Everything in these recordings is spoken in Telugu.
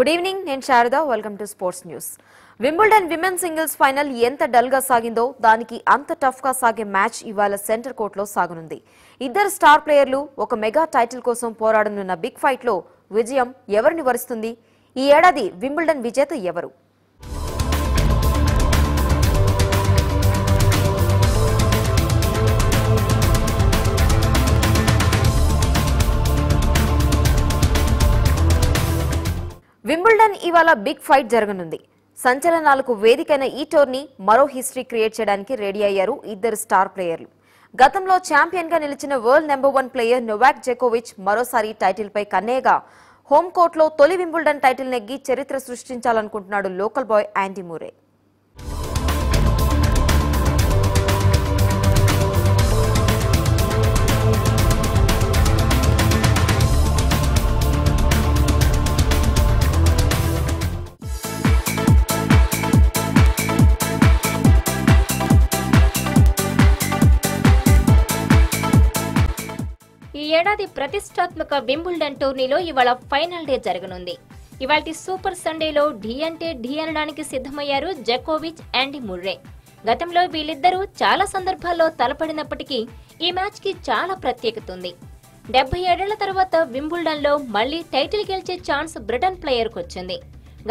గుడ్ ఈవినింగ్ నేను Sharada welcome to sports news. Wimbledon women singles final ఎంత డల్ గా సాగిందో దానికి అంత టఫ్ గా సాగే మ్యాచ్ ఇవాళ సెంటర్ కోర్టులో సాగనుంది. ఇద్దరు స్టార్ ప్లేయర్లు ఒక మెగా టైటిల్ కోసం పోరాడనున్న బిగ్ ఫైట్ లో విజయం ఎవరిని వరిస్తుంది? ఈ ఏడాది వింబుల్డన్ విజేత ఎవరు? వింబుల్డన్ ఇవాళ బిగ్ ఫైట్ జరగనుంది. సంచలనాలకు వేదికైన ఈ టోర్నీ మరో హిస్టరీ క్రియేట్ చేయడానికి రెడీ అయ్యారు ఇద్దరు స్టార్ ప్లేయర్లు. గతంలో ఛాంపియన్ గా నిలిచిన వరల్డ్ నెంబర్ 1 ప్లేయర్ నోవాక్ జోకోవిచ్ మరోసారి టైటిల్ పై కన్నేగా హోమ్ కోర్టులో తొలి వింబుల్డన్ టైటిల్ నెగ్గి చరిత్ర సృష్టించాలనుకుంటున్నాడు లోకల్ బాయ్ యాండీ మురే. ఈ ఏడాది ప్రతిష్టాత్మక వింబుల్డన్ టోర్నీలో ఇవాళ ఫైనల్ డే జరగనుంది. ఇవాల్టి సూపర్ సండేలో ఢీ అంటే ఢీ అనడానికి సిద్ధమయ్యారు జోకోవిచ్, యాండీ ముర్రే. గతంలో వీళ్ళిద్దరూ చాలా సందర్భాల్లో తలపడినప్పటికీ ఈ మ్యాచ్ కి చాలా ప్రత్యేకత ఉంది. 77 ఏళ్ల తర్వాత వింబుల్డన్ లో మళ్లీ టైటిల్ గెలిచే ఛాన్స్ బ్రిటన్ ప్లేయర్ కు వచ్చింది.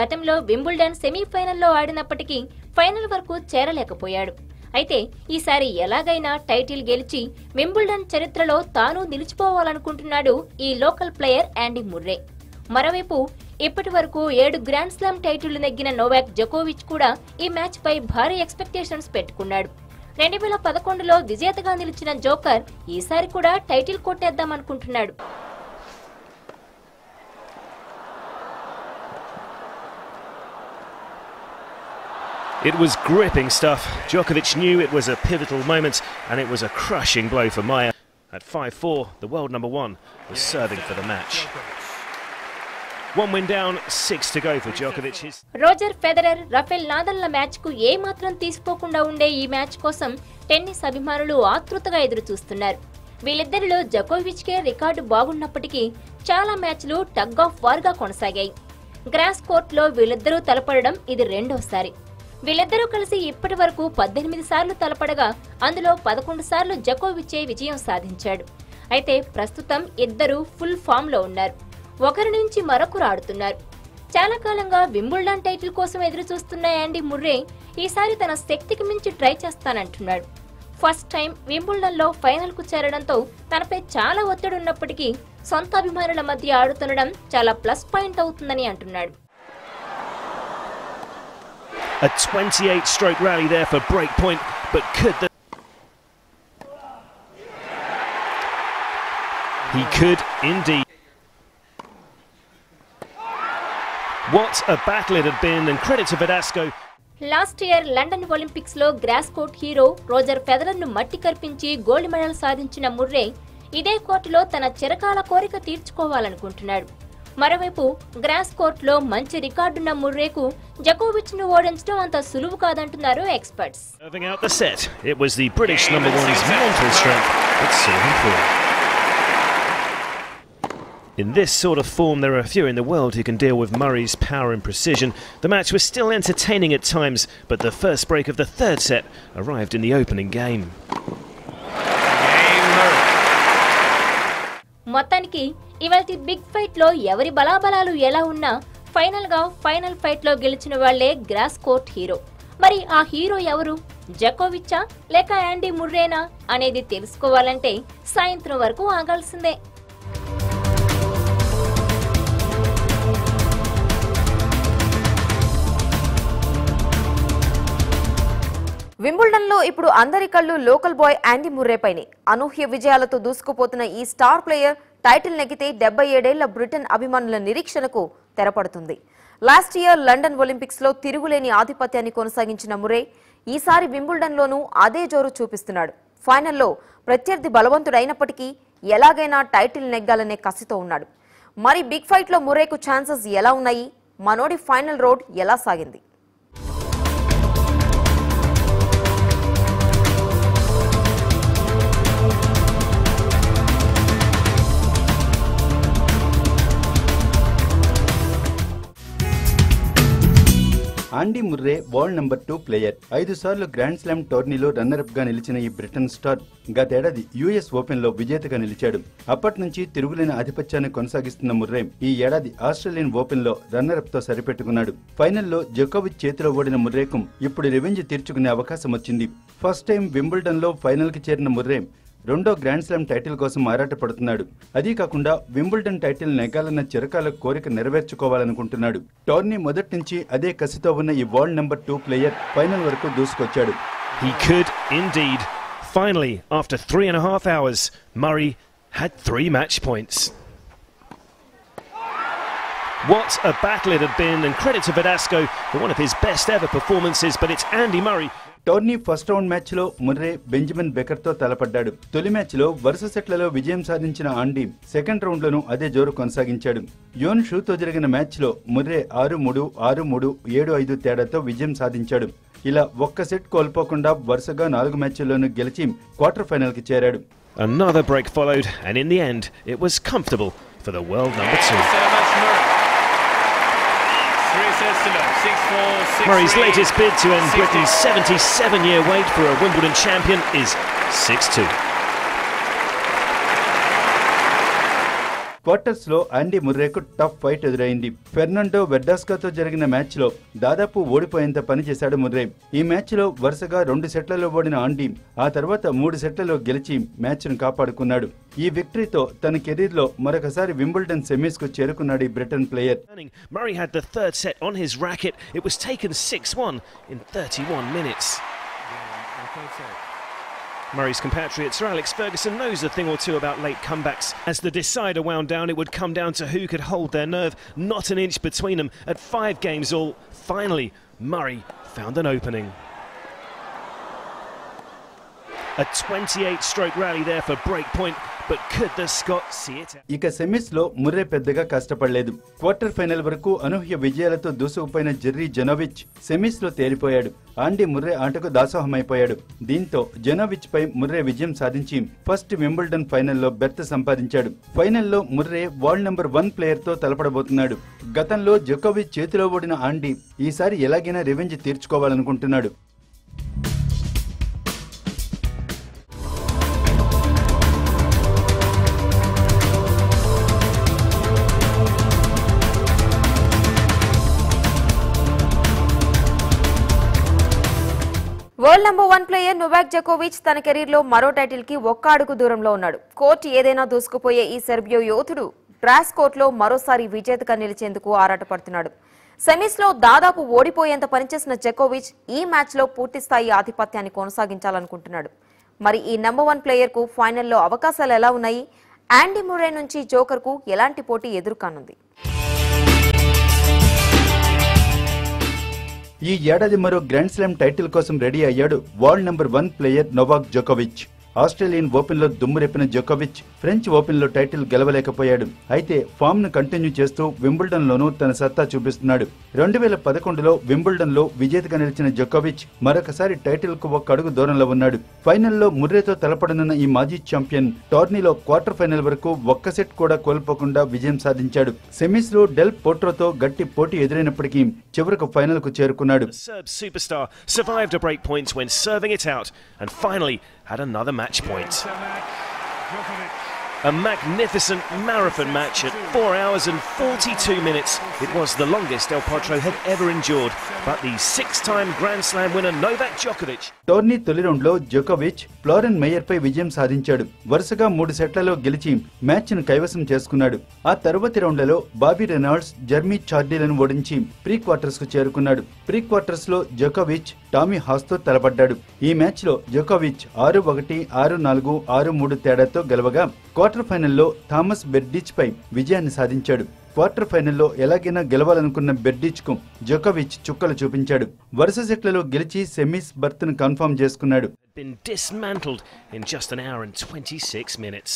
గతంలో వింబుల్డన్ సెమీఫైనల్లో ఆడినప్పటికీ ఫైనల్ వరకు చేరలేకపోయాడు. అయితే ఈసారి ఎలాగైనా టైటిల్ గెలిచి వింబుల్డన్ చరిత్రలో తాను నిలిచిపోవాలనుకుంటున్నాడు ఈ లోకల్ ప్లేయర్ యాండీ ముర్రే. మరోవైపు ఇప్పటి వరకు 7 గ్రాండ్ స్లామ్ టైటిళ్లు నెగ్గిన నోవాక్ జోకోవిచ్ కూడా ఈ మ్యాచ్ పై భారీ ఎక్స్పెక్టేషన్స్ పెట్టుకున్నాడు. 2011లో విజేతగా నిలిచిన జోకర్ ఈసారి కూడా title కొట్టేద్దామనుకుంటున్నాడు. It was gripping stuff. Djokovic knew it was a pivotal moment and it was a crushing blow for Maia. At 5-4, the world number 1 was serving for the match. One win down, 6 to go for Djokovic. Roger Federer, Rafael నాదల్ల మ్యాచ్ కు ఏ మాత్రం తీసిపోకుండా ఉండే ఈ మ్యాచ్ కోసం టెన్నిస్ అభిమానులు ఆతృతగా ఎదురు చూస్తున్నారు. వీళ్ళిద్దరిలో జోకోవిచ్ కే రికార్డు బాగున్నప్పటికీ చాలా మ్యాచ్లు టగ్ ఆఫ్ వార్ గా కొనసాగాయి. గ్రాస్ కోర్ట్ లో వీళ్ళిద్దరూ తలపడడం ఇది రెండోసారి. వీళ్ళిద్దరూ కలిసి ఇప్పటి వరకు 18 సార్లు తలపడగా అందులో 11 సార్లు జోకోవిచే విజయం సాధించాడు. అయితే ప్రస్తుతం ఇద్దరు ఫుల్ ఫామ్ లో ఉన్నారు. ఒకరి నుంచి మరొకరు ఆడుతున్నారు. చాలా కాలంగా వింబుల్డన్ టైటిల్ కోసం ఎదురు చూస్తున్న యాండీ ముర్రే ఈసారి తన శక్తికి మించి ట్రై చేస్తానంటున్నాడు. ఫస్ట్ టైం వింబుల్డన్ లో ఫైనల్ కు చేరడంతో తనపై చాలా ఒత్తిడి ఉన్నప్పటికీ సొంత అభిమానుల మధ్య ఆడుతుండడం చాలా ప్లస్ పాయింట్ అవుతుందని అంటున్నాడు. A 28-stroke rally there for break point, but he could indeed. What a battle it had been, and credit to Verdasco. Last year London Olympics లో grass court hero Roger Federer ను మట్టి కర్పించి గోల్డ్ మెడల్ సాధించిన ముర్రే ఇదే కోర్టులో తన చిరకాల కోరిక తీర్చుకోవాలనుకుంటున్నాడు. మరోవైపు గ్రాస్ కోర్ట్ లో మంచి రికార్డున్న ముర్రేకు జోకోవిచ్ ను ఓడించడం అంత సులువు కాదంటున్నారు experts. Serving out the set, it was the British number 1's mental strength that saw him through. In this sort of form, there are few in the world who can deal with Murray's power and precision. The match was still entertaining at times, but the first break of the third set arrived in the opening game. మొత్తానికి ఇవాల్టి బిగ్ ఫైట్ లో ఎవరి బలాబలాలు ఎలా ఉన్నా ఫైనల్ ఫైట్ లో గెలిచిన వాళ్లే గ్రాస్ కోర్ట్ హీరో. మరి ఆ హీరో ఎవరు? జోకోవిచ్చా లేక యాండీ ముర్రేనా అనేది తెలుసుకోవాలంటే సాయంత్రం వరకు ఆగాల్సిందే. వింబుల్డన్ లో ఇప్పుడు అందరి కళ్ళు లోకల్ బాయ్ యాండీ ముర్రే పైనే. అనూహ్య విజయాలతో దూసుకుపోతున్న ఈ స్టార్ ప్లేయర్ టైటిల్ నెగ్గితే 77 ఏళ్ల బ్రిటన్ అభిమానుల నిరీక్షణకు తెరపడుతుంది. లాస్ట్ ఇయర్ లండన్ ఒలింపిక్స్ లో తిరుగులేని ఆధిపత్యాన్ని కొనసాగించిన ముర్రే ఈసారి వింబుల్డన్ లోనూ అదే జోరు చూపిస్తున్నాడు. ఫైనల్లో ప్రత్యర్థి బలవంతుడైనప్పటికీ ఎలాగైనా టైటిల్ నెగ్గాలనే కసితో ఉన్నాడు. మరి బిగ్ ఫైట్ లో ముర్రేకు ఛాన్సెస్ ఎలా ఉన్నాయి? మనోడి ఫైనల్ రోడ్ ఎలా సాగింది? ఆండీ ముర్రే వరల్డ్ నంబర్ 2 ప్లేయర్. 5 సార్లు గ్రాండ్ స్లామ్ టోర్నీలో రన్నరప్ గా నిలిచిన ఈ బ్రిటన్ స్టార్ గతేడాది యుఎస్ ఓపెన్ లో విజేతగా నిలిచాడు. అప్పటి నుంచి తిరుగులేని ఆధిపత్యాన్ని కొనసాగిస్తున్న ముర్రే ఈ ఏడాది ఆస్ట్రేలియన్ ఓపెన్ లో రన్నరప్ తో సరిపెట్టుకున్నాడు. ఫైనల్లో జోకోవిచ్ చేతిలో ఓడిన ముర్రేకు ఇప్పుడు రివెంజ్ తీర్చుకునే అవకాశం వచ్చింది. ఫస్ట్ టైం వింబుల్డన్ లో ఫైనల్ కి చేరిన ముర్రే రెండో గ్రాండ్ స్లామ్ టైటిల్ కోసం ఆరాటపడుతున్నాడు. అదీ కాకుండా వింబుల్డన్ టైటిల్ నెగ్గాలన్న చిరకాల కోరిక నెరవేర్చుకోవాలనుకుంటున్నాడు. టోర్నీ మొదటి నుంచి అదే కసితో ఉన్న ఈ వరల్డ్ నంబర్ 2 ప్లేయర్ ఫైనల్ వరకు దూసుకొచ్చాడు. He could indeed. Finally, after 3.5 hours, Murray had 3 match points. What a battle it had been, and credit to Verdasco for one of his best ever performances, but it's Andy Murray. Tourney first round match లో ముర్రే బెంజమిన్ బెకర్ తో తలపడ్డాడు. తొలి మ్యాచ్ లో వరుస సెట్లలో విజయం సాధించిన ఆండీ సెకండ్ రౌండ్ లోనూ అదే జోరు కొనసాగించాడు. యోన్ షూతో జరిగిన మ్యాచ్ లో ముర్రే 6-3, 6-3, 7-5 తేడాతో విజయం సాధించాడు. ఇలా ఒక్క సెట్ కోల్పోకుండా వరుసగా 4 మ్యాచ్ల్లోనూ గెలిచి క్వార్టర్ ఫైనల్ కి చేరాడు. Another break followed, and in the end, it was comfortable for the world number 2. Murray's latest bid to end Britain's 77-year wait for a Wimbledon champion is 6-2. Quarters లో ఆండీ ముర్రేకు టఫ్ ఫైట్ ఎదురైంది. ఫెర్నాండో వెర్డాస్కాతో జరిగిన మ్యాచ్ లో దాదాపు ఓడిపోయేంత పనిచేశాడు ముర్రే. ఈ మ్యాచ్ లో వరుసగా 2 సెట్లలో ఓడిన ఆండీ ఆ తర్వాత 3 సెట్లలో గెలిచి మ్యాచ్ ను కాపాడుకున్నాడు. ఈ విక్టరీతో తన కెరీర్ లో మరొకసారి వింబుల్డన్ సెమీస్ కు చేరుకున్నాడు ఈ Britain player. Murray had the third set on his racket. It was taken 6-1 in 31 minutes. Murray's compatriot Sir Alex Ferguson knows a thing or two about late comebacks. As the decider wound down, it would come down to who could hold their nerve. Not an inch between them. At 5 games all, finally, Murray found an opening. A 28-stroke rally there for breakpoint, but could the Scot see it? ఇక సెమీస్ లో ముర్రే పెద్దగా కష్టపడలేదు. క్వార్టర్ ఫైనల్ వరకు అనూహ్య విజయాలతో దూసుకుపోయిన జెర్రీ జెనోవిచ్ సెమీస్ లో తేలిపోయాడు. ఆండీ ముర్రే ఆటకు దాసోహమైపోయాడు. దీంతో జెనోవిచ్ పై ముర్రే విజయం సాధించి ఫస్ట్ వింబుల్డన్ ఫైనల్లో బెర్త్ సంపాదించాడు. ఫైనల్లో ముర్రే వరల్డ్ నంబర్ 1 ప్లేయర్ తో తలపడబోతున్నాడు. గతంలో జోకోవిచ్ చేతిలో ఓడిన ఆండీ ఈసారి ఎలాగైనా రివెంజ్ తీర్చుకోవాలనుకుంటున్నాడు. వరల్డ్ నంబర్ 1 ప్లేయర్ నోవాక్ జోకోవిచ్ తన కెరీర్లో మరో టైటిల్ కి ఒక్క అడుగు దూరంలో ఉన్నాడు. కోర్టు ఏదైనా దూసుకుపోయే ఈ సెర్బియో యోధుడు గ్రాస్ కోర్టులో మరోసారి విజేతగా నిలిచేందుకు ఆరాటపడుతున్నాడు. సెమీస్ లో దాదాపు ఓడిపోయేంత పనిచేసిన జోకోవిచ్ ఈ మ్యాచ్ లో పూర్తిస్థాయి ఆధిపత్యాన్ని కొనసాగించాలనుకుంటున్నాడు. మరి ఈ నంబర్ 1 ప్లేయర్ కు ఫైనల్లో అవకాశాలు ఎలా ఉన్నాయి? ఆండీ ముర్రే నుంచి జోకర్ కు ఎలాంటి పోటీ ఎదుర్కానుంది? ఈ ఏడాది మరో గ్రాండ్ స్లామ్ టైటిల్ కోసం రెడీ అయ్యాడు వరల్డ్ నంబర్ 1 ప్లేయర్ నోవాక్ జోకోవిచ్. ఆస్ట్రేలియన్ ఓపెన్ లో దుమ్మురెప్పిన జోకోవిచ్ ఫ్రెంచ్ ఓపెన్ లో టైటిల్ గెలవలేకపోయాడు. అయితే ఫామ్ ను కంటిన్యూ చేస్తూ వింబుల్డన్ లోనూ తన సత్తా చూపిస్తున్నాడు. 2011లో వింబుల్డన్ లో విజేతగా నిలిచిన జోకోవిచ్ మరొకసారి టైటిల్ కు ఒక్క అడుగు దూరంలో ఉన్నాడు. ఫైనల్లో ముర్రేతో తలపడనున్న ఈ మాజీ ఛాంపియన్ టోర్నీలో క్వార్టర్ ఫైనల్ వరకు ఒక్క సెట్ కూడా కోల్పోకుండా విజయం సాధించాడు. సెమీస్ లో డెల్ పోట్రోతో గట్టి పోటీ ఎదురైనప్పటికీ చివరకు ఫైనల్ కు చేరుకున్నాడు. Serb superstar survived a break point when serving it out and finally had another match point. A magnificent marathon match at 4 hours and 42 minutes. It was the longest Del Potro had ever endured, but the 6-time Grand Slam winner Novak Djokovic. Tourney తొలి రౌండ్ లో జోకోవిచ్ ఫ్లోరెన్ మేయర్ పై విజయం సాధించాడు. వరుసగా 3 సెట్లలో గెలిచి మ్యాచ్ ను కైవసం చేసుకున్నాడు. ఆ తరువాతి రౌండ్లలో బాబీ రెనాల్డ్స్, జెర్మీ చార్డీలను ఓడించి ప్రీ క్వార్టర్స్ కు చేరుకున్నాడు. ప్రీ క్వార్టర్స్ లో జోకోవిచ్ టామీ హాస్ తో తలపడ్డాడు. ఈ మ్యాచ్ లో జోకోవిచ్ 6-1, 6-4, 6-3 తేడాతో గెలవగా క్వార్టర్ ఫైనల్లో థామస్ బెర్డిచ్ పై విజయాన్ని సాధించాడు. క్వార్టర్ ఫైనల్లో ఎలాగైనా గెలవాలనుకున్న బెర్డిచ్ కు జోకోవిచ్ చుక్కలు చూపించాడు. వరుస సెట్లలో గెలిచి సెమీస్ బర్త్ ను కన్ఫర్మ్ చేసుకున్నాడు. Been dismantled in just an hour and 26 minutes.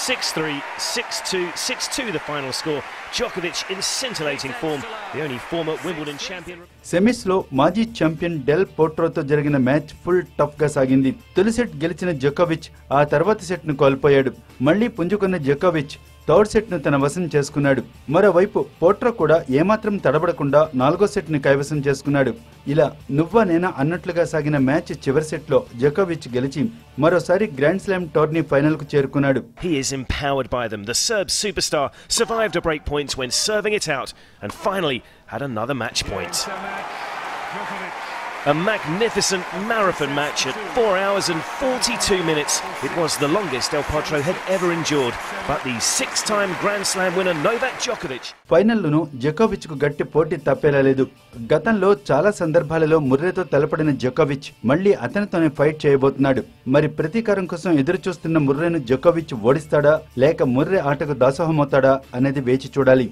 6-3, 6-2, 6-2 the final score. Djokovic in scintillating form, the only former Wimbledon champion. Semis లో మాజీ ఛాంపియన్ డెల్ పోట్రోతో జరిగిన మ్యాచ్ ఫుల్ టఫ్ గా సాగింది. తొలి సెట్ గెలిచిన జోకోవిచ్ ఆ తర్వాత సెట్ ను కోల్పోయాడు. మళ్లీ పుంజుకున్న జోకోవిచ్ థర్డ్ సెట్ ను తన వశం చేసుకున్నాడు. మరోవైపు పోట్రో కూడా ఏమాత్రం తడబడకుండా 4వ సెట్ ని కైవసం చేసుకున్నాడు. ఇలా నువ్వా నేనా అన్నట్లుగా సాగిన మ్యాచ్ చివరి సెట్ లో జోకోవిచ్ గెలిచి మరోసారి గ్రాండ్ స్లామ్ టోర్నీ ఫైనల్ కు చేరుకున్నాడు. He is empowered by them. The Serb superstar survived a break point when serving it out and finally had another match point. A magnificent marathon match at 4 hours and 42 minutes. It was the longest Del Potro had ever endured, but the 6-time Grand Slam winner Novak Djokovic. ఫైనల్లోనూ జోకోవిచ్ కు గట్టి పోటీ తప్పేలా లేదు. గతంలో చాలా సందర్భాలలో ముర్రేతో తలపడిన జోకోవిచ్ మళ్లీ అతనితోనే ఫైట్ చేయబోతున్నాడు. మరి ప్రతీకారం కోసం ఎదురు చూస్తున్న ముర్రేను జోకోవిచ్ ఓడిస్తాడా లేక ముర్రే ఆటకు దాసోహమవుతాడా అనేది వేచి చూడాలి.